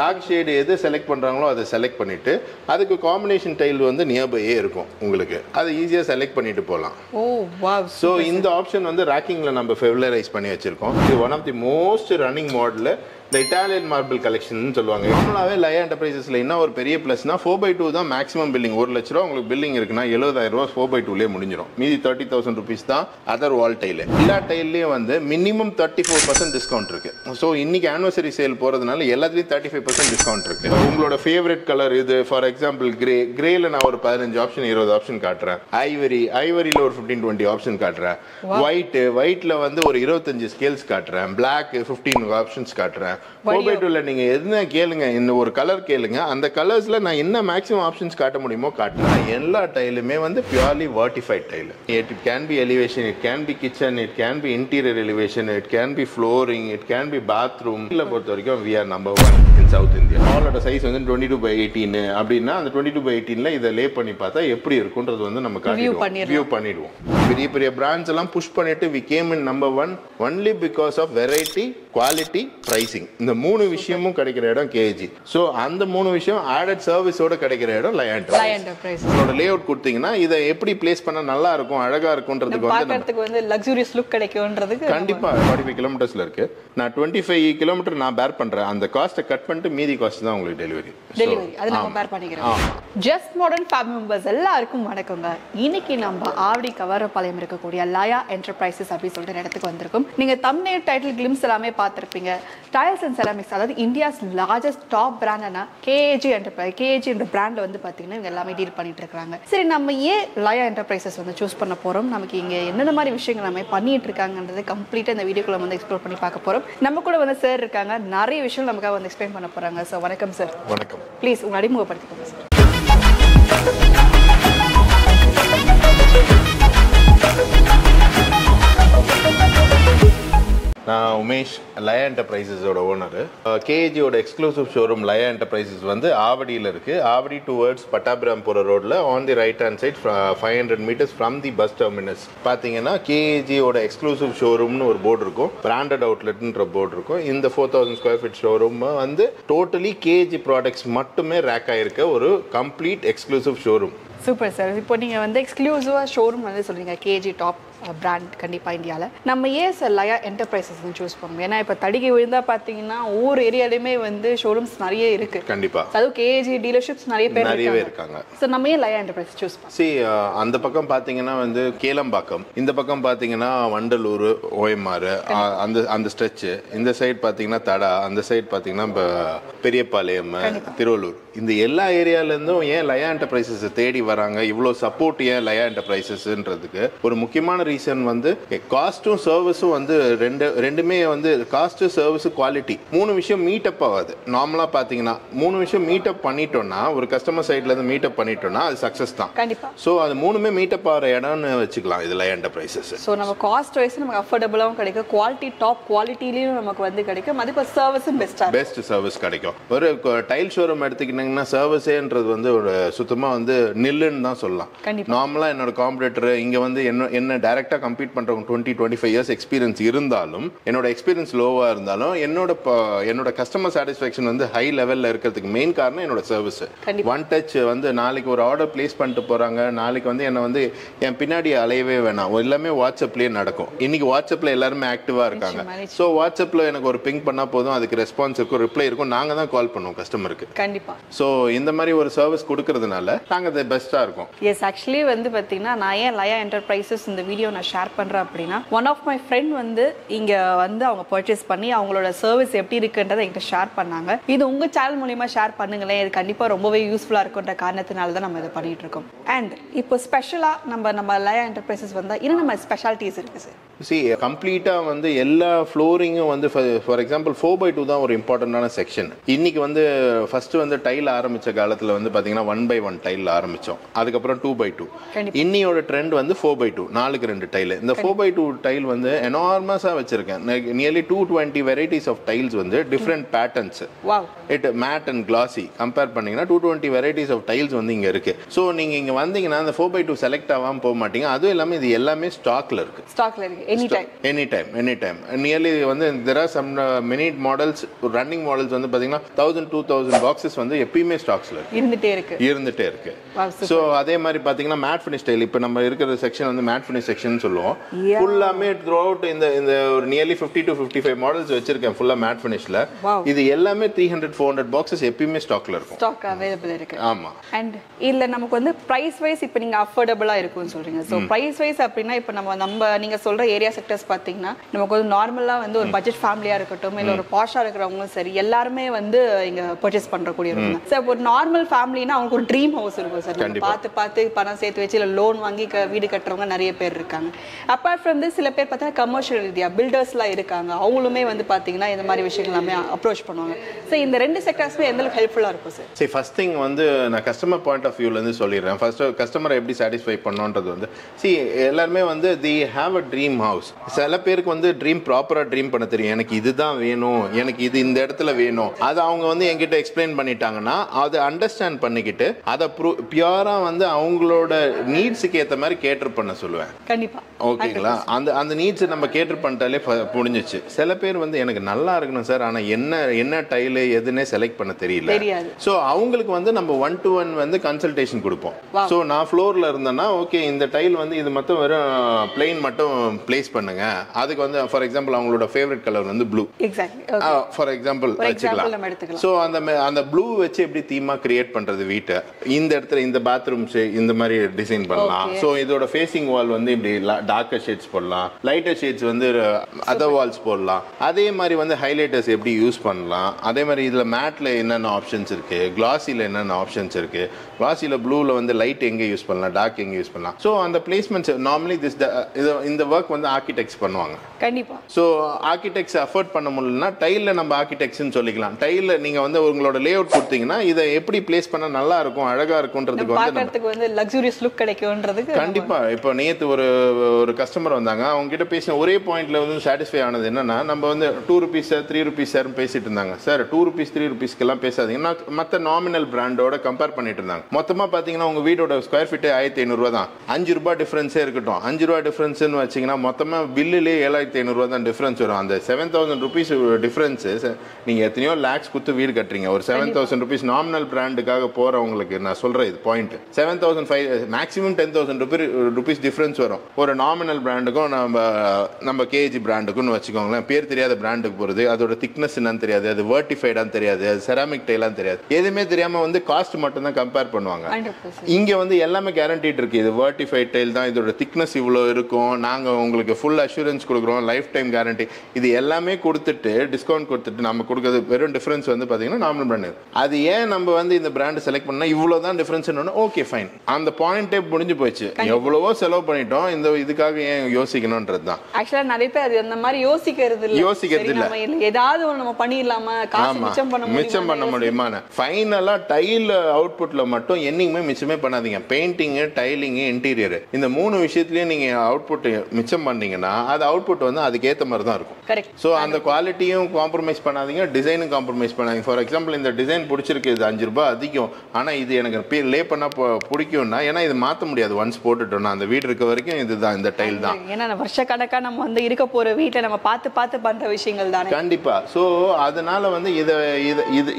Dark shade எது select பண்ணுறாங்களோ அதை செலக்ட் பண்ணிவிட்டு அதுக்கு காம்பினேஷன் டைல் வந்து நியர்பையே இருக்கும் உங்களுக்கு. அதை ஈஸியாக செலக்ட் பண்ணிட்டு போகலாம். Oh wow. ஸோ இந்த ஆப்ஷன் வந்து ரேக்கிங்கில் நம்ம ஃபெவிலரைஸ் பண்ணி வச்சுருக்கோம். இது one of the most running model. இந்த இட்டாலியன் மார்பிள் கலெக்ஷன் சொல்லுவாங்க. நார்மலாகவே லயா என்டர்பிரைசஸ்ல என்ன ஒரு பெரிய ப்ளஸ்னா 4/2 தான் மேக்ஸிமம் பில்லிங். 1 லட்ச ரூபா உங்களுக்கு பில்லிங் இருக்குன்னா 70,000 ரூபா 4/2லேயே முடிஞ்சிடும். மீதி 30,000 rupees தான் அதர் வால் டைல். எல்லா டைல்லையும் வந்து மினிமம் 34% டிஸ்கவுண்ட் இருக்கு. ஸோ இன்னைக்கு ஆனிவர்சரி சேல் போறதுனால எல்லாத்துலேயும் 35% டிஸ்கவுண்ட் இருக்கு. உங்களோட ஃபேவரட் கலர் இது ஃபார் எக்ஸாம்பிள் கிரேல நான் ஒரு 15 ஆப்ஷன் 20 ஆப்ஷன் காட்டுறேன். ஐவரியில் ஒரு 15-20 ஆப்ஷன் காட்டுறேன். ஒயிட்ல வந்து ஒரு 25 ஸ்கேல்ஸ் காட்டுறேன். பிளாக் 15 ஆப்ஷன்ஸ் காட்டுறேன். 4/2ல நீங்க என்ன கேளுங்க, இந்த ஒரு கலர் கேளுங்க, அந்த கலர்ஸ்ல நான் என்ன மேக்ஸிமம் ஆப்ஷன்ஸ் காட்ட முடியுமோ காட்டுறேன். எல்லா டைலுமே வந்து purely vitrified tile. It can be elevation, it can be kitchen, it can be interior elevation, it can be flooring, it can be bathroom. இதில் பொறுத்த வரைக்கும் we are number 1 in South India. ஆலோட size வந்து 22/18 அப்படின்னா அந்த 22/18ல இதை லே பண்ணி பார்த்தா எப்படி இருக்குன்றது வந்து நம்ம வியூ பண்ணிடுவோம். பெரிய பெரிய பிராண்ட்ஸ் எல்லாம் புஷ் பண்ணிட்டு we came in number 1 only because of variety, quality, pricing. இந்த 3 விஷயமும் கிடைக்கிற இடம் கேஜி. ஸோ அந்த 3 விஷயம் ஆடட் சர்வீஸோட கிடைக்கிற இடம் லயா என்டர்பிரைசஸ். உங்களோட லே அவுட் கொடுத்தீங்கன்னா இதை எப்படி பிளேஸ் பண்ண நல்லா இருக்கும், அழகா இருக்கும்ன்றதுக்கு வந்து லக்ஸூரியஸ் லுக் கிடைக்கும்ன்றதுக்கு கண்டிப்பா 45 கிலோமீட்டர்ஸ்ல இருக்கு. நான் 25 கிலோமீட்டர் நான் பேர் பண்றேன். அந்த காஸ்ட்டை கட் பண்ணிட்டு மீதி காஸ்ட் தான் உங்களுக்கு டெலிவரி அது நம்ம பேர் பண்ணிக்கிறோம். ஜஸ்ட் மாடர்ன் ஃபேமிலி மெம்பர்ஸ் எல்லாருக்கும் வணக்கங்க. இன்னைக்கு நம்ம ஆவடி கவரப்பாளையம் இருக்கக்கூடிய லயா என்டர்பிரைசஸ் அப்படி சொல்லிட்டு இடத்துக்கு வந்திருக்கும். நீங்க தம்ப்நெயில் டைட்டில் கிளிம்ஸ் எல்லாமே பார்த்திருப்பீங்க. டைல்ஸ் அண்ட் செராமிக்ஸ், அதாவது இந்தியாஸ் லார்ஜஸ்ட் டாப் பிராண்டான கேஜி என்டர்பிரைஸ், கேஜி என்ற பிராண்ட்ல வந்து பாத்தீங்கன்னா இவங்க எல்லாமே டீல் பண்ணிட்டு இருக்காங்க. சரி, நம்ம ஏன் லயா என்டர்பிரைசஸ் வந்து சூஸ் பண்ண போறோம், நமக்கு இங்க என்னென்ன மாதிரி விஷயங்கள் நம்ம பண்ணிட்டு இருக்காங்கன்றது கம்ப்ளீட்டா இந்த வீடியோக்குள்ள வந்து எக்ஸ்ப்ளோர் பண்ணி பார்க்க போறோம். நம்ம கூட வந்து சார் இருக்காங்க, நிறைய விஷயம் நமக்காக வந்து எக்ஸ்பிளைன் பண்ண போறாங்க. சார் வணக்கம் சார். வணக்கம். ப்ளீஸ் உங்க அறிமுகப்படுத்திக்கோங்க சார். நான் உமேஷ், லயா என்டர்பிரைசஸோட ஓனர். கேஜியோட எக்ஸ்க்ளூசிவ் ஷோரூம் லயா என்டர்பிரைசஸ் வந்து ஆவடியில் இருக்கு. ஆவடி டுவர்ட்ஸ் பட்டாபிராம் போகிற ரோட்ல on the right hand side 500 meters from the bus terminus பார்த்தீங்கன்னா கேஜியோட எக்ஸ்க்ளூசிவ் ஷோரூம்னு ஒரு போர்டு இருக்கும். பிராண்டட் அவுட்லெட்ன்ற போர்டு இருக்கும். இந்த 4000 square feet ஷோரூம் வந்து டோட்டலி கேஜி ப்ராடக்ட்ஸ் மட்டுமே ரேக் ஆயிருக்க ஒரு complete exclusive showroom. Super sir. இப்போ நீங்கள் வந்து எக்ஸ்க்ளூசிவாக ஷோரூம் வந்து சொல்கிறீங்க, கேஜி டாப் பிராண்ட் கண்டிப்பாக இந்தியாவில். நம்ம ஏன் சார் லயா என்டர்பிரைசஸ் சூஸ் பண்ணுவோம்? ஏன்னா இப்போ தடிகை விழுந்தா பார்த்தீங்கன்னா ஒவ்வொரு ஏரியாலையுமே வந்து ஷோரூம்ஸ் நிறைய இருக்கு. கண்டிப்பாக அதுவும் கேஜி டீலர்ஷிப்ஸ் நிறையவே இருக்காங்க. ஸோ நம்ம ஏன் லயா என்டர்பிரைசஸ் சூஸ் பண்ணுவோம்? அந்த பக்கம் பார்த்தீங்கன்னா வந்து கேளம்பாக்கம், இந்த பக்கம் பார்த்தீங்கன்னா வண்டலூர், ஓஎம்ஆர், அந்த ஸ்ட்ரெச், இந்த சைடு பார்த்தீங்கன்னா தடா, அந்த சைடு பார்த்தீங்கன்னா பெரியபாளையம், திருவள்ளூர், இந்த எல்லா ஏரியாலேருந்தும் ஏன் லயா என்டர்பிரைசஸ் தேடி வராங்க, இவ்வளோ சப்போர்ட் ஏன் லயா என்டர்பிரைசஸ்ன்றதுக்கு ஒரு முக்கியமான ரீசன் வந்து காஸ்ட்டும் சர்வீஸும் வந்து ரெண்டுமே வந்து காஸ்ட், சர்வீஸ், குவாலிட்டி 3 விஷயம் மீட் அப் ஆகாது. நார்மலாக பார்த்தீங்கன்னா 3 விஷயம் மீட் அப் பண்ணிட்டோம்னா, ஒரு கஸ்டமர் சைட்ல இருந்து மீட் அப் பண்ணிட்டோம்னா அது சக்ஸஸ் தான். கண்டிப்பா. ஸோ அது 3மே மீட் அப் ஆகிற இடம்னு வச்சுக்கலாம் இது லயா என்டர்பிரைசஸ். ஸோ நம்ம காஸ்ட் வைஸ் நமக்கு அஃபோர்டபுளாகவும் கிடைக்கும், குவாலிட்டி டாப் குவாலிட்டிலையும் நமக்கு வந்து கிடைக்கும், அது இப்போ சர்வீஸும் பெஸ்ட் சர்வீஸ் கிடைக்கும். ஒரு டைல் ஷோரூம் எடுத்துக்கிட்டீங்கன்னா சர்வீஸேன்றது வந்து ஒரு சுத்தமாக வந்து நில்லுன்னு தான் சொல்லலாம். நார்மலாக என்னோட காம்படிட்டர் இங்கே வந்து என்ன டைரக்டாக கம்பீட் பண்ணுறவங்க 20-25 years எக்ஸ்பீரியன்ஸ் இருந்தாலும், என்னோட எக்ஸ்பீரியன்ஸ் லோவாக இருந்தாலும் என்னோட கஸ்டமர் சாட்டிஸ்ஃபேக்ஷன் வந்து ஹை லெவலில் இருக்கிறதுக்கு மெயின் காரணம் என்னோட சர்வீஸ். ஒன் டச் வந்து நாளைக்கு ஒரு ஆர்டர் பிளேஸ் பண்ணிட்டு போகிறாங்க, நாளைக்கு வந்து என்னை வந்து என் பின்னாடி அலையவே வேணாம், எல்லாமே வாட்ஸ்அப்லேயே நடக்கும். இன்னைக்கு வாட்ஸ்அப்பில் எல்லாருமே ஆக்டிவாக இருக்காங்க. ஸோ வாட்ஸ்அப்பில் எனக்கு ஒரு பிங் பண்ணால் போதும், அதுக்கு ரெஸ்பான்ஸ் இருக்கும், ரிப்ளை இருக்கும், நாங்கள் தான் கால் பண்ணுவோம் கஸ்டமருக்கு. கண்டிப்பாக. ஸோ இந்த மாதிரி ஒரு சர்வீஸ் கொடுக்கறதுனால நாங்கள் அது பெஸ்ட்டாக இருக்கும். எஸ், ஆக்சுவலி வந்து பார்த்தீங்கன்னா நான் ஏன் லயா என்டர்பிரைசஸ் இந்த வீடியோ நான் ஷேர் பண்ணுறேன் அப்படின்னா, ஒன் ஆஃப் மை ஃப்ரெண்ட் வந்து இங்கே வந்து அவங்க பர்ச்சேஸ் பண்ணி அவங்களோட சர்வீஸ் எப்படி இருக்குன்றதை என்கிட்ட ஷேர் பண்ணாங்க. இது உங்கள் சேனல் மூலியமாக ஷேர் பண்ணுங்களேன், இது கண்டிப்பாக ரொம்பவே யூஸ்ஃபுல்லாக இருக்குன்ற காரணத்தினால தான் நம்ம இதை பண்ணிட்டு இருக்கோம். அண்ட் இப்போ ஸ்பெஷலாக நம்ம லயா என்டர்பிரைசஸ் வந்தால் இன்னும் நம்ம ஸ்பெஷாலிட்டிஸ் இருக்குது சார். கம்ப்ளீட்டாக வந்து எல்லா ஃப்ளோரிங்கும் வந்து ஃபார் எக்ஸாம்பிள் 4/2 தான் ஒரு இம்பார்ட்டண்டான செக்ஷன். இன்னைக்கு வந்து ஃபர்ஸ்ட் வந்து டைல் ஆரம்பித்த காலத்தில் வந்து பார்த்தீங்கன்னா 1/1 டைல் ஆரம்பித்தோம். வந்துட்டோம். அதுக்கப்புறம் 2x2. கண்டிப்பா. இன்னியோட ட்ரெண்ட் வந்து 4x2, 4x2 டைல். இந்த 4x2 டைல் வந்து எனார்மஸா வச்சிருக்கேன். நியர்லி 220 வெரைட்டிஸ் ஆஃப் டைல்ஸ் வந்து different patterns. Wow. It matte and classy compare பண்ணீங்கன்னா 220 வெரைட்டிஸ் ஆஃப் டைல்ஸ் வந்து இங்க இருக்கு. ஸோ நீங்க இங்க வந்தீங்கன்னா அந்த 4x2 செலக்ட் ஆகாம போக மாட்டீங்க. அதுவும் இல்லாமல் இது எல்லாமே ஸ்டாக்ல இருக்கு. ஸ்டாக்ல இருக்கு எனி டைம். நியர்லி வந்து there are some many models, running models வந்து பாத்தீங்கன்னா 1000-2000 பாக்ஸஸ் வந்து எப்பயுமே ஸ்டாக்ஸ்ல இருந்துட்டே இருக்கு. ஸோ அதே மாதிரி பாத்தீங்கன்னா மேட் ஃபினிஷ் டைல். இப்போ நம்ம இருக்கிற செக்ஷன் வந்து மேட் ஃபினிஷ் செக்ஷன் சொல்லுவோம். ஃபுல்லாமே த்ரூ அவுட் இந்த ஒரு நியர்லி 50-55 மாடல்ஸ் வச்சிருக்கேன் ஃபுல்லா மேட் ஃபினிஷ்ல. இது எல்லாமே 300-400 பாக்ஸஸ் எப்பயுமே ஸ்டாக்ல இருக்கும். ஸ்டாக் அவைலபிள் இருக்கு. ஆமா. அண்ட் இல்ல நமக்கு வந்து பிரைஸ் வைஸ் இப்போ நீங்க அஃபோர்டபுளா இருக்கும்னு சொல்றீங்க. ஸோ பிரைஸ் வைஸ் அப்படின்னா இப்போ நம்ம நீங்க சொல்ற ஏரியா செக்டர்ஸ் பாத்தீங்கன்னா நமக்கு வந்து நார்மலா வந்து ஒரு பட்ஜெட் ஃபேமிலியா இருக்கட்டும் இல்ல ஒரு பாஷா இருக்கிறவங்களும் சரி எல்லாருமே வந்து இங்க பர்ச்சேஸ் பண்றக்கூடிய இருக்கும். சார் ஒரு நார்மல் ஃபேமிலினா அவங்களுக்கு ஒரு ட்ரீம் ஹவுஸ் இருக்கும் சார். பார்த்து பணம் சேர்த்து வச்சு இல்ல லோன் வாங்கி வீடு கட்டுறவங்க நிறைய பேர் இருக்காங்க. அப்பார்ட் ஃப்ரம் திஸ் சில பேர் பார்த்தா கமர்ஷியல் ரீதியா பில்டர்ஸ்லாம் இருக்காங்க. அவங்களுமே வந்து பாத்தீங்கன்னா இந்த மாதிரி விஷயங்கள் எல்லாமே அப்ரோச் பண்ணுவாங்க. ஸோ இந்த ரெண்டு செக்டர்ஸ்மே எந்த அளவுக்கு ஹெல்ப்ஃபுல்லா இருக்கும் சார்? சரி, ஃபர்ஸ்ட் திங் வந்து நான் கஸ்டமர் பாயிண்ட் ஆஃப் வியூல இருந்து சொல்லிடுறேன். ஃபர்ஸ்ட் கஸ்டமரை எப்படி சாட்டிஸ்ஃபை பண்ணணுன்றது வந்து எல்லாருமே வந்து தி ஹேவ் அ ட்ரீம் ஹவுஸ். சில பேருக்கு வந்து ட்ரீம் ப்ராப்பரா ட்ரீம் பண்ண தெரியும். எனக்கு இதுதான் வேணும், எனக்கு இது இந்த இடத்துல வேணும். அது அவங்க வந்து என்கிட்ட எக்ஸ்பிளைன் பண்ணிட்டாங்கன்னா அதை அண்டர்ஸ்டாண்ட் பண்ணிக்கிட்டு அதை பியூரா வந்து அவங்களோட நீட்ஸுக்கு ஏற்ற மாதிரி கேட்டர் பண்ண சொல்லுவேன். கண்டிப்பா. ஓகேங்களா? அந்த நீட்ஸ் நம்ம கேட்டர் பண்ணிட்டாலே முடிஞ்சிச்சு. சில பேர் வந்து எனக்கு நல்லா இருக்கணும் சார், ஆனா என்ன டைலு எதுன்னே செலக்ட் பண்ண தெரியல. ஸோ அவங்களுக்கு வந்து நம்ம 1-to-1 வந்து கன்சல்டேஷன் கொடுப்போம். ஸோ நான் ஃப்ளோர்ல இருந்தேன்னா ஓகே இந்த டைல் வந்து இது மட்டும் வெறும் பிளெயின் மட்டும் பிளேஸ் பண்ணுங்க. அதுக்கு வந்து ஃபார் எக்ஸாம்பிள் அவங்களோட ஃபேவரட் கலர் வந்து ப்ளூ. ஃபார் எக்ஸாம்பிள் வச்சுக்கலாம். ஸோ அந்த ப்ளூ வச்சு எப்படி தீமா கிரியேட் பண்றது வீட்டை, இந்த இடத்துல இந்த பாத்ரூம்ஸ் இந்த மாதிரி டிசைன் பண்ணலாம். ஸோ இதோட ஃபேசிங் வால் வந்து இப்படி டார்க்கர் ஷேட்ஸ் போடலாம், லைட்டர் ஷேட்ஸ் வந்து அதர் வால்ஸ் போடலாம். அதே மாதிரி வந்து ஹைலைட்டர்ஸ் எப்படி யூஸ் பண்ணலாம். அதே மாதிரி இதுல மேட்ல என்னென்ன ஆப்ஷன்ஸ் இருக்கு, கிளாசில என்னென்ன ஆப்ஷன்ஸ் இருக்கு, கிளாசில ப்ளூல வந்து லைட் எங்க யூஸ் பண்ணலாம், டார்க் எங்க யூஸ் பண்ணலாம். ஸோ அந்த பிளேஸ்மெண்ட்ஸ் நார்மலி இந்த ஒர்க் வந்து ஆர்கிடெக்ட்ஸ் பண்ணுவாங்க. கண்டிப்பா. ஸோ ஆர்கிடெக்ட்ஸ் அஃபோர்ட் பண்ண முடியலன்னா டைல்ல நம்ம ஆர்கிடெக்ட்ஸ்னு சொல்லிக்கலாம். டைல்ல நீங்க வந்து உங்களோட லே அவுட் கொடுத்தீங்கன்னா இதை எப்படி பிளேஸ் பண்ண நல்லா இருக்கும், அழகா இருக்கும்ன்றதுக்கு வந்து லக்ஸூரியஸ் லுக் கிடைக்கும்ன்றதுக்கு கண்டிப்பா. இப்போ நேத்து ஒரு கஸ்டமர் வந்தாங்க. அவங்க கிட்ட பேசின ஒரே பாயிண்ட்ல வந்து சாட்டிஸ்ஃபை ஆனது என்னன்னா, நம்ம வந்து 2 rupees சார் 3 rupees சார் பேசிட்டு இருந்தாங்க. சார் 2 rupees 3 rupeesக்கெல்லாம் பேசாதீங்கன்னா மற்ற நாமினல் பிராண்டோட கம்பேர் பண்ணிட்டு இருந்தாங்க. மொத்தமா பாத்தீங்கன்னா உங்க வீடோட ஸ்கொயர் ஃபீட்டே 1500 ரூபா தான். 5 ரூபாய் டிஃபரன்ஸே இருக்கட்டும். 5 ரூபாய் டிஃபரன்ஸ்னு வச்சீங்கன்னா மொத்தமா பில்லுலேயே 7500 ரூபா தான் டிஃபரன்ஸ் வரும். அந்த 7000 rupees டிஃபரன்ஸ் நீங்க எத்தனையோ லேக்ஸ் குத்து வீடு கட்டுறீங்க. ஒரு 7000 rupees நாமினல் பிராண்டுக்காக போறவங்களுக்கு நான் சொல்றேன் இது பாயிண்ட். 7005 மேக்ஸிமம் 10,000 rupees டிஃபரன்ஸ் வரும் ஒரு நாமினல் பிராண்டுக்கும் நம்ம கேஜி பிராண்டுக்கும் வச்சுக்கோங்களேன். பேர் தெரியாத பிராண்டுக்கு போறது, அதோட திக்னஸ் என்னன்னு தெரியாது, அது வெர்டிஃபைடான்னு தெரியாது, அது செராமிக் டைலான்னு தெரியாது, எதுவுமே தெரியாம வந்து காஸ்ட் மட்டும் தான் கம்பேர் பண்ணுவாங்க. இங்க வந்து எல்லாமே கேரண்டீட் இருக்கு. இது வெர்டிஃபைட் டைல் தான், இதோட திக்னஸ் இவ்வளவு இருக்கும், நாங்க உங்களுக்கு ஃபுல் அஷூரன்ஸ் கொடுக்குறோம், லைஃப் டைம் கேரண்டி, இது எல்லாமே கொடுத்துட்டு டிஸ்கவுண்ட் கொடுத்துட்டு நம்ம கொடுக்கறது வெறும் டிஃபரன்ஸ் வந்து பாத்தீங்கன்னா நார்மல் பிராண்ட். அது ஏன் நம்ம வந்து இந்த பிராண்ட் செலக்ட் பண்ணா இவ்வளவுதான் டிஃபரன்ஸ், ஓகே ஃபைன், அந்த பாயிண்டே முடிஞ்சு போச்சு. எவ்வளவோ செலவு பண்ணிட்டோம், இந்த இதுக்காக ஏன் யோசிக்கணும்ன்றது தான். ஆக்சுவலா நிறைய பேர் அது அந்த மாதிரி யோசிக்கிறது இல்ல. ஏதாவது நம்ம பண்ணிடலாமா, காசு மிச்சம் பண்ண முடியுமா. ஃபைனலா டைல் அவுட்புட்ல மட்டும் என்னைக்குமே மிச்சமே பண்ணாதீங்க. பெயிண்டிங், டைலிங், இன்டீரியர் இந்த 3 விஷயத்துலயும் நீங்க அவுட்புட் மிச்சம் பண்ணீங்கன்னா அது அவுட்புட் வந்து அதுக்கு ஏத்த மாதிரி தான் இருக்கும். கரெக்ட். சோ அந்த குவாலிட்டியும் காம்ப்ரமைஸ் பண்ணாதீங்க, டிசைனும் காம்ப்ரமைஸ் பண்ணாதீங்க. ஃபார் எக்ஸாம்பிள் இந்த டிசைன் பிடிச்சிருக்கு, இது 5 ரூபாய் அதிகம், ஆனா இது எனக்கு லே பண்ணா பிடிக்கும்னா, ஏன்னா இது மாத்த முடியாது. ஒன்ஸ் போட்டுட்டோம்னா அந்த வீடு இருக்க வரைக்கும் இதுதான், இந்த டைல் தான். ஏன்னா வருஷ கணக்கா நம்ம வந்து இருக்க போற வீட்டை நம்ம பார்த்து பண்ற விஷயங்கள் தானே. கண்டிப்பா. சோ அதனால வந்து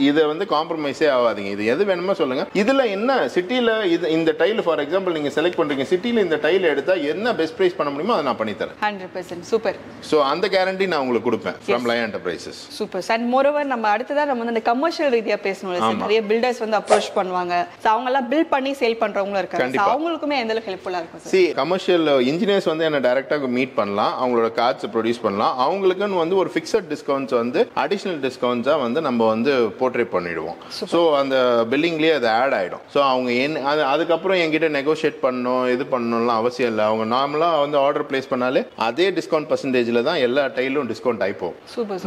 இத வந்து காம்ப்ரமைஸே ஆகாதீங்க. இது எது வேணுமோ சொல்லுங்க. இதுல என்ன சிட்டில இந்த டைல் ஃபார் எக்ஸாம்பிள் நீங்க செலக்ட் பண்றீங்க, சிட்டில இந்த டைல் எடுத்தா என்ன பெஸ்ட் பிரைஸ் பண்ண முடியுமோ அதை நான் பண்ணி தரேன். 100% சூப்பர். சோ அந்த கேரண்டி நான் உங்களுக்கு கொடுப்பேன் from Laya Enterprises. Super. And moreover நம்ம அடுத்ததா நம்ம வந்து இந்த கமர்ஷியல் ரீதியா பேசணும். நிறைய பில்டர்ஸ் வந்து அப்ரோச் பண்ணுவாங்க. சோ அவங்க எல்லாம் பில்ட் பண்ணி சேல் பண்றவங்களும் இருக்காங்க. அவங்களுக்குமே எந்த அளவுக்கு ஹெல்ப்ஃபுல்லா இருக்கும் சார்? கமர்ஷியல் இன்ஜினியர்ஸ் வந்து என்ன டைரக்டா மீட் பண்ணலாம், அவங்களோட கார்ட்ஸ் ப்ரொடியூஸ் பண்ணலாம். அவங்களுக்குன்னு வந்து ஒரு ஃபிக்ஸட் டிஸ்கவுண்ட்ஸ் வந்து அடிஷனல் டிஸ்கவுண்ட்ஸா வந்து நம்ம வந்து போர்ட்ரே பண்ணிடுவோம். ஸோ அந்த பில்லிங்லேயே அது ஆட் ஆயிடும். ஸோ அவங்க அதுக்கப்புறம் என்கிட்ட நெகோஷியேட் பண்ணணும், இது பண்ணணும்லாம் அவசியம் இல்லை. அவங்க நார்மலா வந்து ஆர்டர் பிளேஸ் பண்ணாலே அதே டிஸ்கவுண்ட் பர்சன்டேஜ்ல தான் எல்லா டைலும் டிஸ்கவுண்ட் ஆயிப்போம்.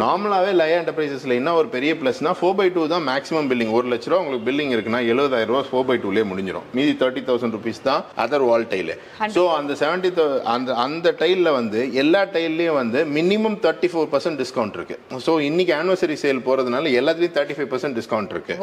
நார்மலாவே லயா என்டர்பிரைசஸ்ல என்ன ஒரு பெரிய பிளஸ்னா 4x2 தான் மேக்ஸிமம் பில்லிங். 1 லட்ச ரூபா உங்களுக்கு பில்லிங் இருக்குன்னா 70,000 ரூபா 4x2லேயே முடியும். முடிஞ்சிடும். மீதி 30,000 rupees தான் அதர் வால் டைல். ஸோ அந்த 70 அந்த டைலில் வந்து எல்லா டைல்லையும் வந்து மினிமம் 34% டிஸ்கவுண்ட் இருக்கு. ஸோ இன்னைக்கு ஆனிவர்சரி சேல் போறதுனால எல்லாத்துலேயும் 35% டிஸ்கவுண்ட் இருக்கு.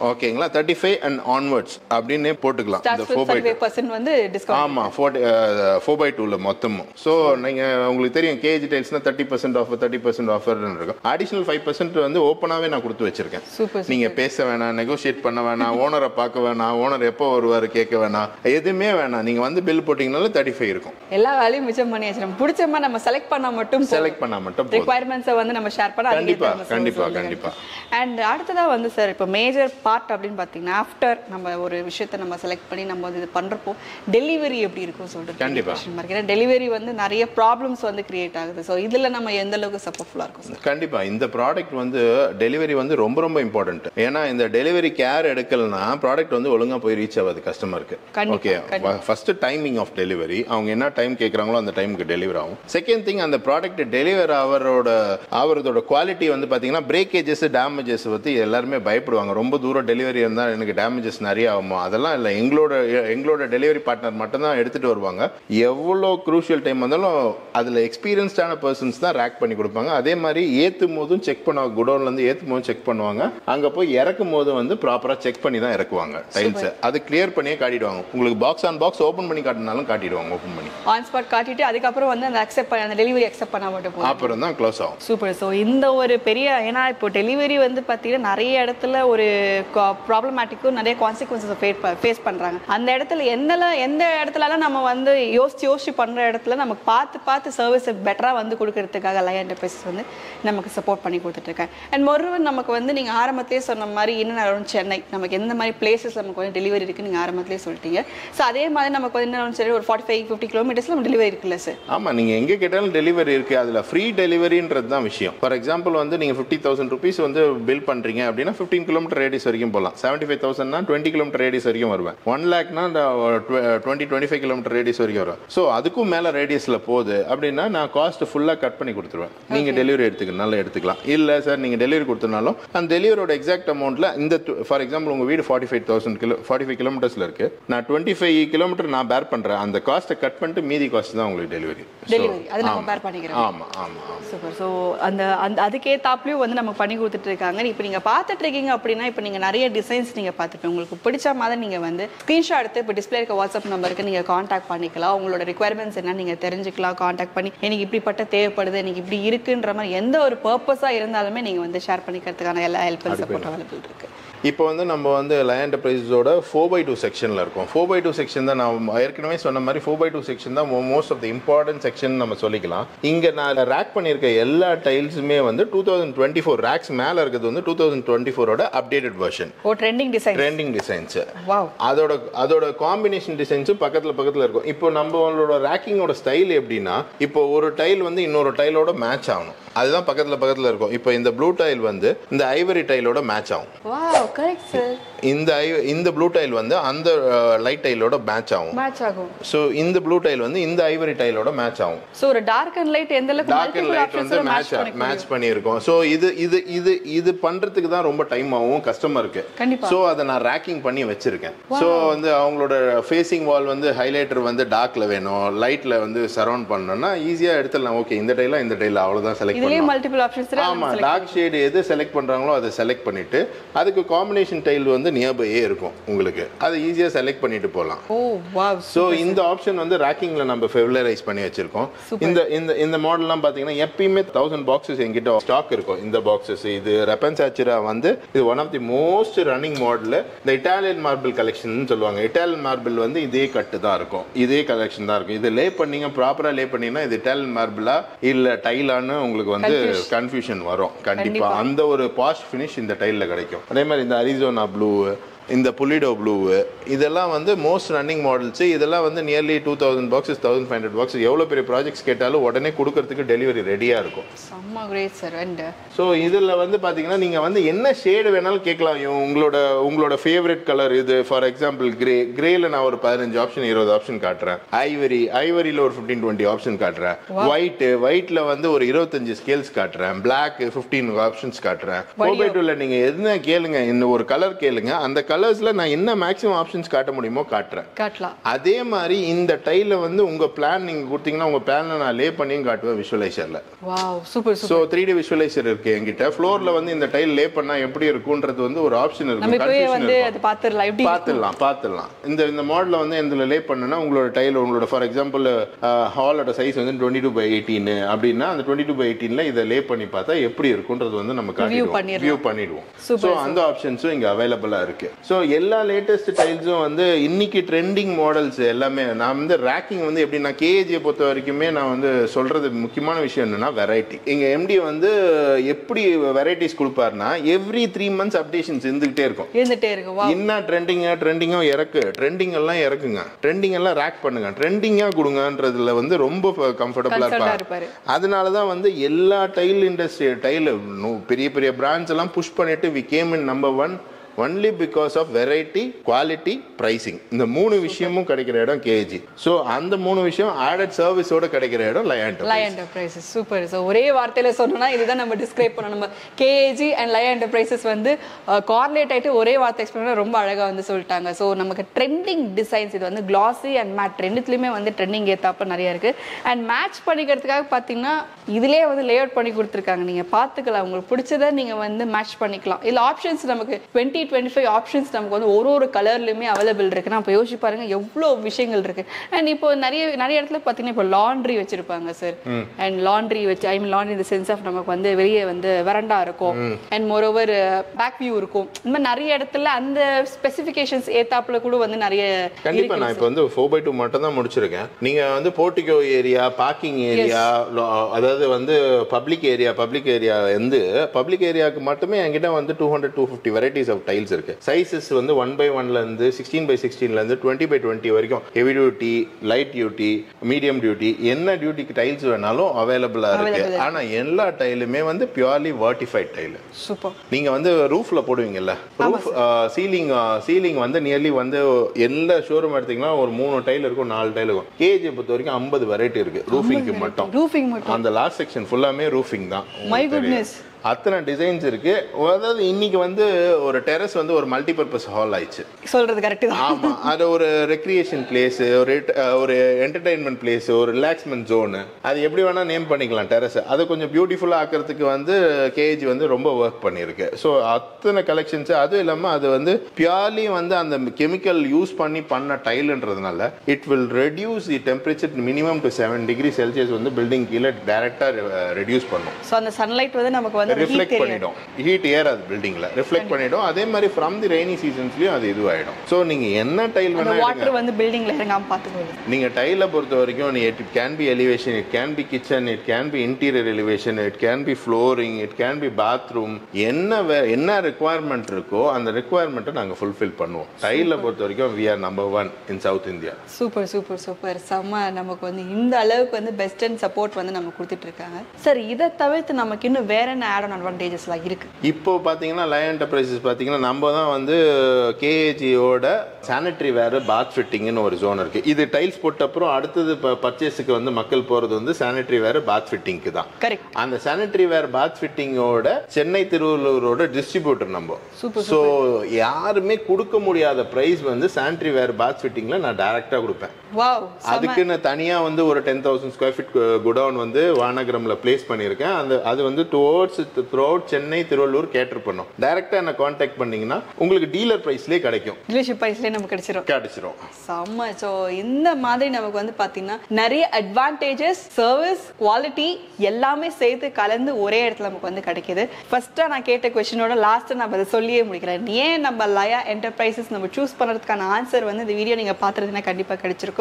ஓகேங்களா, 35 அண்ட் ஆன்வர்ட்ஸ் அப்படின்னு போட்டுக்கலாம். இந்த 4/2% வந்து டிஸ்கவுண்ட். ஆமா, 4/2ல மொத்தமும். ஸோ நீங்க உங்களுக்கு தெரியும் கேஜி டைல்ஸ்னா 30% ஆஃபர் 30% ஆஃபர் இருக்கும். அடிஷனல் 5% வந்து ஓப்பனாவே நான் கொடுத்து வச்சிருக்கேன். நீங்க பேச வேணாம், நெகோஷியேட் பண்ண வேணாம், ஓனரை பார்க்க வேணாம், ஓனர் எப்போ வருவாரு கேட்க வேணாம், எதுவுமே வேணாம். நீங்க வந்து பில் போட்டீங்கனால 35 இருக்கும். எல்லா வேலையும் மிச்சம் பண்ணி வச்சிரும். பிடிச்சமா நம்ம செலக்ட் பண்ணா மட்டும் ரிக்வயர்மெண்ட்ஸை வந்து நம்ம ஷேர் பண்ணா கண்டிப்பா. அண்ட் அடுத்ததா வந்து சார் இப்போ மேஜர் பார்ட் அப்படின்னு பார்த்தீங்கன்னா ஆஃப்டர் நம்ம ஒரு விஷயத்தை நம்ம செலக்ட் பண்ணி நம்ம வந்து இது பண்றப்போ டெலிவரி எப்படி இருக்கும் சொல்லிட்டு கண்டிப்பா டெலிவரி வந்து நிறைய ப்ராப்ளம்ஸ் வந்து கிரியேட் ஆகுது. ஸோ இதுல நம்ம எந்த அளவுக்கு சப்போர்ட்ஃபுல்லா இருக்கும்? கண்டிப்பா இந்த ப்ராடக்ட் வந்து டெலிவரி வந்து ரொம்ப ரொம்ப இம்பார்ட்டன்ட். ஏன்னா இந்த டெலிவரி கேர் எடுக்கலனா ப்ராடக்ட் வந்து ஒழுங்கா போய் ரீச் ஆகாது கஸ்டமருக்கு. Okay, first timing of delivery, அவங்க என்ன டைம் கேட்குறாங்களோ அந்த டைமுக்கு டெலிவரி ஆகும். செகண்ட் திங், அந்த ப்ராடக்ட் டெலிவரி அவரோட குவாலிட்டி வந்து பார்த்தீங்கன்னா பிரேக்கேஜஸ் டேமேஜஸ் பற்றி எல்லாருமே பயப்படுவாங்க. ரொம்ப தூரம் டெலிவரி இருந்தால் எனக்கு டேமேஜஸ் நிறைய ஆகுமா? அதெல்லாம் இல்லை. எங்களோட டெலிவரி பார்ட்னர் மட்டும் தான் எடுத்துட்டு வருவாங்க. எவ்வளோ க்ரூஷியல் டைம் வந்தாலும் அதில் எக்ஸ்பீரியன்ஸ்டான பர்சன்ஸ் தான் ரேக் பண்ணி கொடுப்பாங்க. அதே மாதிரி ஏற்றும் போதும் செக் பண்ணுவாங்க, குடோன்லேருந்து ஏற்றும் போதும் செக் பண்ணுவாங்க, அங்கே போய் இறக்கும் போது வந்து ப்ராப்பராக செக் பண்ணி தான் இறக்குவாங்க டைல்ஸை. அது கிளியர் பண்ணியே காட்டிடுவாங்க. உங்களுக்கு பாக்ஸ் ஆன் பாக்ஸ் ஓப்பன் பண்ணி காட்டினாலும் காட்டிடுவாங்க. ஓப்பன் பண்ணி ஆன் ஸ்பாட் காட்டிட்டு அதுக்கப்புறம் வந்து அந்த டெலிவரி அக்செப்ட் பண்ண மட்டும் போதும், அப்புறம் தான் க்ளோஸ் ஆகும். சூப்பர். ஸோ இந்த ஒரு பெரிய, ஏன்னா இப்போ டெலிவரி வந்து பார்த்தீங்கன்னா நிறைய இடத்துல ஒரு ப்ராப்ளமேட்டிக்கும் நிறைய கான்சிக்வன்சஸ் ஃபேஸ் பண்ணுறாங்க. அந்த இடத்துல எந்த இடத்துலலாம் நம்ம வந்து யோசிச்சு பண்ணுற இடத்துல நமக்கு பார்த்து சர்வீஸ் பெட்டராக வந்து கொடுக்கறதுக்காக லயா என்டர்பிரைசஸ் வந்து நமக்கு சப்போர்ட் பண்ணி கொடுத்துட்ருக்கேன். அண்ட் மொருவன் நமக்கு வந்து நீங்கள் ஆரம்பத்திலே சொன்ன மாதிரி இன்னும் சென்னை நமக்கு எந்த மாதிரி பிளேசஸ் நமக்கு வந்து டெலிவரி இருக்குது நீங்கள் ஆரம்பத்திலே சொல்லிட்டீங்க. ஸோ அதே மாதிரி நமக்கு வந்து என்ன சரி ஒரு 45-50 கிலோமீட்டர்ஸில் நம்ம டெலிவரி இருக்குல்ல சார்? ஆமாம், நீங்கள் எங்கே கேட்டாலும் டெலிவரி இருக்குது. அதில் ஃப்ரீ டெலிவரின்றது தான் விஷயம். ஃபார் எக்ஸாம்பிள் வந்து நீங்கள் 50,000 rupees வந்து பில் பண்ணுறீங்க அப்படின்னா 15 கிலோமீட்டர் ரேடியஸ் வரைக்கும் போகலாம். 75,000னா 20 கிலோமீட்டர் ரேடியஸ் வரைக்கும் வருவேன். 1 lakhனா 20-25 கிலோமீட்டர் ரேடியஸ் வரைக்கும் வரும். ஸோ அதுக்கும் மேலே ரேடியஸில் போகுது அப்படின்னா நான் காஸ்ட் ஃபுல்லாக கட் பண்ணி கொடுத்துருவேன். நீங்கள் டெலிவரி எடுத்துக்கனால எடுத்துக்கலாம். இல்லை சார் நீங்கள் டெலிவரி கொடுத்தனாலும் அந்த டெலிவரியோட எக்ஸாக்ட் அமௌண்ட்டில் இந்த ஃபார் எக்ஸாம்பிள் உங்கள் வீடு 45 கிலோமீட்டர்ஸில் இருக்குது, நான் 25 கிலோமீட்டர் நான் பேர் பண்ணுறேன். அந்த காஸ்ட்டை கட் பண்ணிட்டு மீதி காஸ்ட் தான் உங்களுக்கு டெலிவரி அது நம்ம பேர் பண்ணிக்கிறோம். ஆமாம். சூப்பர். ஸோ அந்த அதுக்கேற்றாப்லையும் வந்து நம்ம பண்ணி கொடுத்துட்டு இருக்காங்க. இப்போ நீங்கள் பார்த்துட்டு இருக்கீங்க அப்படின்னா இப்போ நீங்கள் நிறைய டிசைன்ஸ் நீங்கள் பார்த்துட்டு உங்களுக்கு பிடிச்ச மாதிரி நீங்கள் வந்து ஸ்க்ரீன்ஷாட் எடுத்து இப்போ டிஸ்பிளே இருக்க வாட்ஸ்அப் நம்பருக்கு நீங்கள் காண்டாக்ட் பண்ணிக்கலாம். உங்களோட ரெக்யர்மெண்ட்ஸ் என்ன நீங்கள் தெரிஞ்சுக்கலாம். காண்டாக்ட் பண்ணி எனக்கு இப்படிப்பட்ட தேவைப்படுது, எனக்கு இப்படி இருக்குன்ற மாதிரி எந்த ஒரு பர்பஸாக இருந்தாலுமே நீங்கள் வந்து ஷேர் பண்ணிக்கிறதுக்கான எல்லா ஹெல்ப் அண்ட் சப்போர்ட் அவைலபிள் இருக்குது. இப்போ வந்து நம்ம வந்து லயா என்டர்பிரைஸோட 4/2 செக்ஷனில் இருக்கும். 4/2 செக்ஷன் தான் நான் ஏற்கனவே சொன்ன மாதிரி 4/2 செக்ஷன் தான் most of the important section நம்ம சொல்லிக்கலாம். இங்கே நான் ரேக் பண்ணியிருக்க எல்லா டைல்ஸுமே வந்து 2024 ரேக்ஸ் மேலே இருக்கிறது வந்து 2024ஓட அப்டேட்டட் வெர்ஷன். Trending designs. அதோட காம்பினேஷன் டிசைன்ஸும் பக்கத்தில் இருக்கும். இப்போ நம்மளோட ரேக்கிங்கோட ஸ்டைல் எப்படின்னா, இப்போ ஒரு டைல் வந்து இன்னொரு டைலோட மேட்ச் ஆகணும். அதுதான் பக்கத்தில் இருக்கும். இப்போ இந்த ப்ளூ டைல் வந்து இந்த ஐவரி டைலோட மேட்ச் ஆகும். இந்த ப்ளூ டைல் வந்து அந்த லைட் டைலோட மேட்ச் ஆகும். சோ இந்த ப்ளூ டைல் வந்து இந்த ஐவரி டைலோட மேட்ச் ஆகும். சோ ஒரு டார்க் அண்ட் லைட் எந்த அளவுக்கு டார்க் அண்ட் லைட் வந்து மேட்ச் பண்ணியிருக்கோம். சோ இது பண்றதுக்கு தான் ரொம்ப டைம் ஆகும் கஸ்டமருக்கு. சோ அதை நான் ரேக்கிங் பண்ணி வச்சிருக்கேன். சோ வந்து அவங்களோட ஃபேசிங் வால் வந்து ஹைலைட்டர் வந்து டார்க்ல வேணும், லைட்ல வந்து சரவுண்ட் பண்ணனும்னா ஈஸியா எடுத்துடலாம். ஓகே, இந்த டைலா அவ்வளவுதான் செலக்ட் பண்ணலாம். மல்டிபிள் ஆப்ஷன்ஸ் இருக்கு. ஆமா, டார்க் ஷேட் எது செலக்ட் பண்றாங்களோ அதை செலக்ட் பண்ணிட்டு அதுக்கு காம்பினேஷன் டைல் வந்து நியர்பையே இருக்கும் உங்களுக்கு. அதை ஈஸியா செலக்ட் பண்ணிட்டு போலாம். ஓ வாவ். சோ இந்த ஆப்ஷன் வந்து ராக்கிங்ல நம்ம ஃபெவிலரைஸ் பண்ணி வச்சிருக்கோம். இந்த மாடல்லாம் பாத்தீங்கன்னா எப்பயுமே 1000 பாக்ஸஸ் என்கிட்ட ஸ்டாக் இருக்கும். இந்த பாக்ஸஸ் இது ரெப்பன்சாச்சுரா வந்து இது one of the most running model. இந்த இட்டாலியன் மார்பிள் கலெக்ஷன் சொல்லுவாங்க. இட்டாலியன் மார்பிள் வந்து இதே கட்டு தான் இருக்கும், இதே கலெக்ஷன் தான் இருக்கும். இது லே பண்ணீங்க ப்ராப்பரா லே பண்ணீங்கன்னா இது இட்டாலியன் மார்பிளா இல்ல டைலான்னு உங்களுக்கு வந்து கன்ஃபியூஷன் வரும். கண்டிப்பா அந்த ஒரு பாஷ் ஃபினிஷ் இந்த டைல்ல கிடைக்கும். அதே மாதிரி இந்த அரிசோனா ப்ளூ, இந்த புலிடோ ப்ளூ, இதெல்லாம் வந்து மோஸ்ட் ரன்னிங் மாடல்ஸ். இதெல்லாம் வந்து நியர்லி 2000 பாக்ஸஸ் 1500 பாக்ஸஸ் எவ்வளோ பெரிய ப்ராஜெக்ட்ஸ் கேட்டாலும் உடனே கொடுக்கறதுக்கு டெலிவரி ரெடியாக இருக்கும். செம்ம கிரேட் சார். ஸோ இதில் வந்து பார்த்தீங்கன்னா நீங்கள் வந்து என்ன ஷேடு வேணாலும் கேட்கலாம். உங்களோட ஃபேவரட் கலர் இது. ஃபார் எக்ஸாம்பிள் கிரேல நான் ஒரு 15 ஆப்ஷன் 20 ஆப்ஷன் காட்டுறேன். ஐவரியில் ஒரு 15-20 ஆப்ஷன் காட்டுறேன். ஒயிட்ல வந்து ஒரு 25 ஸ்கேல்ஸ் காட்டுறேன். பிளாக் 15 ஆப்ஷன்ஸ் காட்டுறேன். 4/2ல நீங்கள் எதுனா கேளுங்க, இந்த ஒரு கலர் கேளுங்க, அந்த கலர்ஸ்ல நான் என்ன மேக்ஸிமம் ஆப்ஷன்ஸ் காட்ட முடியுமோ காட்டுறேன். அதே மாதிரி இந்த டைல வந்து உங்க பிளான் நீங்க கொடுத்தீங்கன்னா உங்க பிளான்ல நான் லே பண்ணியும் காட்டுவேன் விஷுவலைசர்ல. Wow super so 3D visualizer இருக்கு என்கிட்ட. ஃப்ளோர்ல வந்து இந்த டைல் லே பண்ணா எப்படி இருக்கும்ன்றது வந்து ஒரு ஆப்ஷன் இருக்கு. நம்ம போய் வந்து அது பாத்துறலாம். இந்த மாடல்ல வந்து இதுல லே பண்ணனா உங்களோட டைல் உங்களோட ஃபார் எக்ஸாம்பிள் ஹாலோட சைஸ் வந்து 22/18 அப்படின்னா அந்த 22/18ல இதை லே பண்ணி பார்த்தா எப்படி இருக்கும்ன்றது வந்து நம்ம வியூ பண்ணிடுவோம். ஸோ அந்த ஆப்ஷன்ஸும் இங்க அவைலபிளா இருக்கு. ஸோ எல்லா லேட்டஸ்ட் டைல்ஸும் வந்து இன்னைக்கு ட்ரெண்டிங் மாடல்ஸ் எல்லாமே. நான் வந்து ரேக்கிங் வந்து எப்படின்னா கேஜியை பொறுத்த வரைக்குமே நான் வந்து சொல்றது முக்கியமான விஷயம் என்னன்னா வெரைட்டி. எங்க எம்டி வந்து எப்படி வெரைட்டிஸ் கொடுப்பாருன்னா எவ்ரி 3 months அப்டேஷன்ஸ் இருந்துகிட்டே இருக்கும். என்ன ட்ரெண்டிங்கா ட்ரெண்டிங் எல்லாம் இறக்குங்க, ட்ரெண்டிங் எல்லாம் ரேக் பண்ணுங்க, ட்ரெண்டிங்கா கொடுங்கன்றதுல வந்து ரொம்ப கம்ஃபர்டபுளா இருப்பாரு. அதனாலதான் வந்து எல்லா டைல் இண்டஸ்ட்ரி பெரிய பெரிய பிராண்ட்ஸ் எல்லாம் புஷ் பண்ணிட்டு we came in number 1 only because of variety, quality, pricing. இந்த 3 விஷயமும் கிடைக்கிற இடம் கேஜி. சோ அந்த 3 விஷயம் ஆடட் சர்வீஸோட கிடைக்கிற இடம் லயா என்டர்பிரைசஸ். சூப்பர். சோ ஒரே வார்த்தையில சொல்லணும்னா இதுதான் நம்ம டிஸ்கிரைப் பண்ணணும். நம்ம கேஜி அண்ட் லயா என்டர்பிரைசஸ் வந்து கார்லேட் ஆயிட்டு ஒரே வார்த்தை எக்ஸ்பிளைன் பண்ண ரொம்ப அழகா வந்து சொல்லிட்டாங்க. சோ நமக்கு ட்ரெண்டிங் டிசைன்ஸ் இது வந்து கிளாசி அண்ட் மேட் ரெண்டுத்துலயுமே வந்து ட்ரெண்டிங் ஏத்தாப்ப நிறைய இருக்கு. அண்ட் மேட்ச் பண்ணிக்கிறதுக்காக பாத்தீங்கன்னா இதுலயே வந்து லே அவுட் பண்ணி கொடுத்துருக்காங்க. நீங்க பாத்துக்கலாம், உங்களுக்கு பிடிச்சதை நீங்க வந்து மேட்ச் பண்ணிக்கலாம். இல்ல ஆப்ஷன்ஸ் நமக்கு 20-25 ஆப்ஷன்ஸ் நமக்கு வந்து ஒரு கலர்லயுமே அவைலபிள் இருக்கு. நான் இப்போ யோசிச்சு பாருங்க எவ்வளவு விஷயங்கள் இருக்கு. அண்ட் இப்போ நிறைய இடத்துல பாத்தீங்கன்னா இப்போ லாண்ட்ரி வச்சிருப்பாங்க சார். அண்ட் லாண்ட்ரி வச்சு லாண்ட்ரி இந்த சென்ஸ் ஆஃப் நமக்கு வந்து வெளியே வந்து வரண்டா இருக்கும் அண்ட் மோரோவர் பேக் வியூ இருக்கும். இந்த மாதிரி நிறைய இடத்துல அந்த ஸ்பெசிபிகேஷன்ஸ் ஏத்தாப்புல கூட வந்து நிறைய. கண்டிப்பா நான் இப்போ வந்து 4x2 மட்டும் தான் முடிச்சிருக்கேன். நீங்க வந்து போர்டிகோ ஏரியா, பார்க்கிங் ஏரியா, அதாவது வந்து பப்ளிக் ஏரியா வந்து பப்ளிக் ஏரியாவுக்கு மட்டுமே என்கிட்ட வந்து 200-250 வெரைட்டிஸ் ஆஃப் டைல்ஸ் இருக்கு. சைஸஸ் வந்து 1x1ல இருந்து 16x16ல இருந்து 20x20 வரைக்கும் heavy duty, light duty, medium duty, என்ன டியூட்டிக்கு டைல்ஸ் வேணாலும் அவைலபிளா இருக்கு. ஆனா எல்லா டைலுமே வந்து பியூர்லி வெர்டிஃபைட் டைல். சூப்பர். நீங்க வந்து ரூஃப்ல போடுவீங்கல்ல, ரூஃப் சீலிங் வந்து நியர்லி வந்து எல்லா ஷோரூம் எடுத்தீங்கன்னா ஒரு 3 டைல் இருக்கும், 4 டைல் இருக்கும். கேஜி பொறுத்த வரைக்கும் 50 வெரைட்டி இருக்கு ரூஃபிங்க்கு மட்டும். அந்த லாஸ்ட் செக்ஷன் ஃபுல்லாமே ரூஃபிங் தான். மை குட்னஸ், அத்தனை டிசைன்ஸ் இருக்கு. அதாவது இன்னைக்கு வந்து ஒரு டெரஸ் வந்து ஒரு மல்டிபர்பஸ் ஹால் ஆயிடுச்சு. சொல்றது கரெக்ட் தான். ஆமா, அது ஒரு ரெக்ரியேஷன் பிளேஸ், ஒரு என்டர்டைன்மெண்ட் பிளேஸ், ஒரு ரிலாக்ஸ்மெண்ட் ஜோன், அது எப்படி வேணா நேம் பண்ணிக்கலாம் டெரஸ். அது கொஞ்சம் பியூட்டிஃபுல்லா ஆக்கிறதுக்கு வந்து கேஜி வந்து ரொம்ப ஒர்க் பண்ணிருக்கு. ஸோ அத்தனை கலெக்ஷன்ஸ். அதுவும் இல்லாம அது வந்து பியூர்லி வந்து அந்த கெமிக்கல் யூஸ் பண்ண டைல்ன்றதுனால it will reduce the temperature minimum to 7 degree Celsius வந்து பில்டிங் கீழே டைரக்டா ரெடியூஸ் பண்ணும். ஸோ அந்த சன்லைட் வந்து நமக்கு வந்து ரிஃப்ளெக்ட் பண்ணிடும், ஹீட் ஏறாது பில்டிங்ல, ரிஃப்ளெக்ட் பண்ணிடும். அதே மாதிரி ஃப்ரம் தி ரெய்னி சீசன்ஸ்லயும் அது இதுவாயிடும். சோ நீங்க என்ன டைல் வேணா வாட்டர் வந்து பில்டிங்ல இறங்காம பாத்துக்கோங்க. நீங்க டைல பொறுத்த வரைக்கும் it can be elevation, it can be kitchen, it can be interior elevation, it can be flooring, it can be bathroom. என்ன ரெக்குவயர்மெண்ட் இருக்கோ அந்த ரெக்குவயர்மெண்ட்டை நாங்க ஃபுல்ஃபில் பண்ணுவோம். டைல பொறுத்த வரைக்கும் we are number 1 in South India. Super super super. செம்ம. நமக்கு வந்து இந்த அளவுக்கு வந்து பெஸ்ட் அண்ட் சப்போர்ட் வந்து நம்ம கொடுத்துட்டு இருக்காங்க. சார் இதை தவிர்த்து நமக்கு இன்னும் வேற என்ன ஆட் ஆன் அட்வான்டேஜஸ்லாம் இருக்கு? இப்போ பாத்தீங்கன்னா லயா என்டர்பிரைசஸ் பாத்தீங்கன்னா நம்ம தான் வந்து கேஏஜியோட சானிட்டரி வேர் பாத் ஃபிட்டிங்னு ஒரு ஜோன் இருக்கு. இது டைல்ஸ் போட்ட அப்புறம் அடுத்தது பர்ச்சேஸ்க்கு வந்து மக்கள் போறது வந்து சானிட்டரி வேர் பாத் ஃபிட்டிங்க்கு தான். கரெக்ட். அந்த சானிட்டரி வேர் பாத் ஃபிட்டிங்கோட சென்னை திருவள்ளூரோட டிஸ்ட்ரிபியூட்டர் நம்ம. ஸோ யாருமே கொடுக்க முடியாத பிரைஸ் வந்து சானிட்டரி வேர் பாத் ஃபிட்டிங்ல நான் டைரக்டா கொடுப்பேன். அதுக்குன்னு தனியா வந்து ஒரு 10,000 ஸ்கொயர் ஃபீட் குடவுன் வந்து வானகரம்ல பிளேஸ் பண்ணிருக்கேன். அது வந்து த்ரூஅவுட் சென்னை திருவள்ளூர் கேட்டர் பண்ணும். டைரக்டா என்ன கான்டாக்ட் பண்ணீங்கன்னா உங்களுக்கு டீலர் பிரைஸ்லயே கிடைக்கும், டீலர்ஷிப் பிரைஸ்லயே நமக்கு கிடைச்சிரும். செம்ம. சோ இந்த மாதிரி நமக்கு வந்து பாத்தீங்கன்னா நிறைய அட்வான்டேஜஸ், சர்வீஸ், குவாலிட்டி எல்லாமே சேர்த்து கலந்து ஒரே இடத்துல நமக்கு வந்து கிடைக்குது. ஃபர்ஸ்டா நான் கேட்ட क्वेश्चनோட லாஸ்ட் நான் அதை சொல்லியே முடிக்கிறேன். ஏன் நம்ம லயா என்டர்பிரைசஸ் நம்ம சூஸ் பண்றதுக்கான ஆன்சர் வந்து இந்த வீடியோ நீங்க பாத்துறதுனா கண்டிப்பா கிடைச்சிருக்கும்.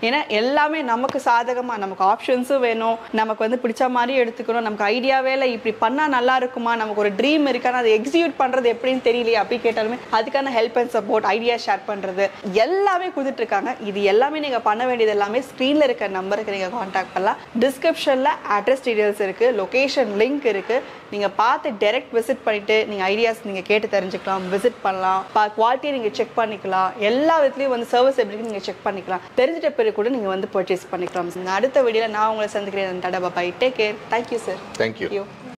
ஏன்னா எல்லாமே நமக்கு சாதகமா, நமக்கு ஆப்ஷன்ஸும் வேணும், நமக்கு வந்து பிடிச்ச மாதிரி எடுத்துக்கணும், நமக்கு ஐடியாவே இல்லை இப்படி பண்ணா நல்லா இருக்குமா, நமக்கு ஒரு ட்ரீம் இருக்கானா அதை எக்ஸிக்யூட் பண்றது எப்படின்னு தெரியலையே அப்படி கேட்டாலுமே அதுக்கான help and support, idea share பண்றது எல்லாமே கொடுத்துட்டு இருக்காங்க. இது எல்லாமே நீங்க பண்ண வேண்டியது எல்லாமே ஸ்கிரீன்ல இருக்க நம்பருக்கு நீங்க கான்டாக்ட் பண்ணலாம். டிஸ்கிரிப்ஷன்ல அட்ரஸ் டீடைல்ஸ் இருக்கு, லொகேஷன் லிங்க் இருக்கு. நீங்க பார்த்து டைரக்ட் விசிட் பண்ணிட்டு நீங்க ஐடியாஸ் நீங்க கேட்டு தெரிஞ்சுக்கலாம், விசிட் பண்ணலாம், குவாலிட்டியை நீங்க செக் பண்ணிக்கலாம், எல்லா விதத்துலயும் வந்து சர்வீஸ் எப்படி நீங்க செக் பண்ணிக்கலாம். தெரிஞ்சிட்ட பிறகு கூட நீங்க வந்து பர்ச்சேஸ் பண்ணிக்கலாம். அடுத்த வீடியோல நான் உங்களை சந்திக்கிறேன். Tata bye, take care. Thank you sir. Thank you.